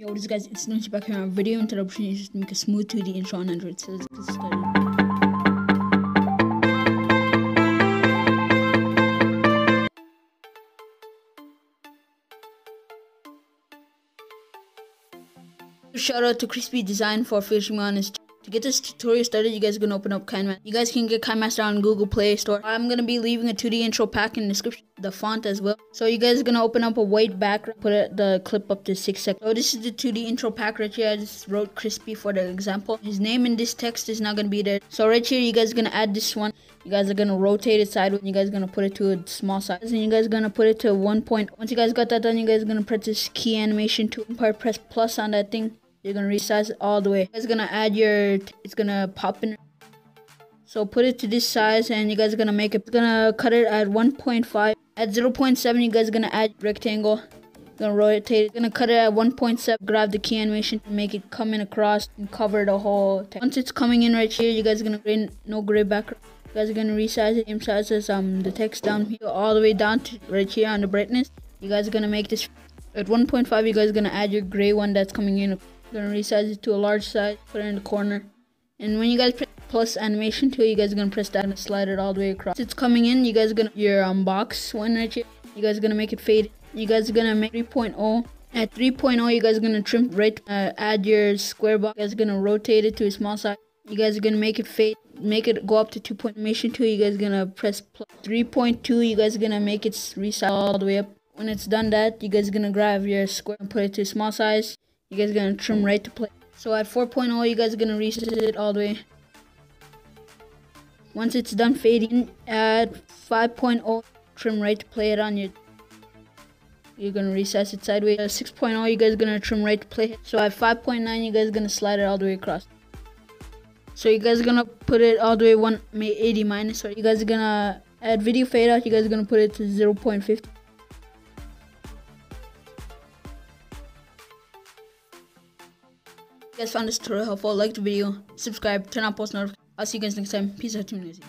Yo, what is guys, it's Noizy back here on a video introduction just to make a smooth 2D intro on Android. So let's get started. Shout out to Crispy Design for featuring me on his channel. To get this tutorial started, you guys are going to open up Kinemaster. You guys can get Kinemaster on Google Play Store. I'm going to be leaving a 2D intro pack in the description, the font as well. So you guys are going to open up a white background, put the clip up to 6 seconds. So this is the 2D intro pack right here. I just wrote Crispy for the example. His name in this text is not going to be there. So right here, you guys are going to add this one. You guys are going to rotate it sideways. You guys are going to put it to a small size. And you guys are going to put it to 1 point. Once you guys got that done, you guys are going to press this key animation tool. Press plus on that thing. You're gonna resize it all the way. You guys are gonna add your, it's gonna pop in. So put it to this size and you guys are gonna make it, gonna cut it at 1.5. At 0.7, you guys are gonna add rectangle. You're gonna rotate it. You're gonna cut it at 1.7. Grab the key animation and make it come in across and cover the whole text. Once it's coming in right here, you guys are gonna bring no gray background. You guys are gonna resize it, same size as the text down here, all the way down to right here on the brightness. You guys are gonna make this at 1.5. You guys are gonna add your gray one that's coming in. Gonna resize it to a large size, put it in the corner, and when you guys press plus animation tool, you guys are gonna press that and slide it all the way across. It's coming in, you guys are gonna your box one right here. You guys are gonna make it fade. You guys are gonna make 3.0. At 3.0, you guys are gonna trim right, add your square box. You guys are gonna rotate it to a small size. You guys are gonna make it fade, make it go up to 2 point animation tool. You guys are gonna press plus 3.2. You guys are gonna make it resize all the way up. When it's done that, you guys are gonna grab your square and put it to a small size. You guys are going to trim right to play. So at 4.0, you guys are going to reset it all the way. Once it's done fading, at 5.0, trim right to play it on your. You're going to resize it sideways. At 6.0, you guys are going to trim right to play it. So at 5.9, you guys are going to slide it all the way across. So you guys are going to put it all the way 180 minus. So you guys are going to add video fade out. You guys are going to put it to 0.50. If you guys found this tutorial helpful, like the video, subscribe, turn on post notifications. I'll see you guys next time. Peace out, Team Noizy.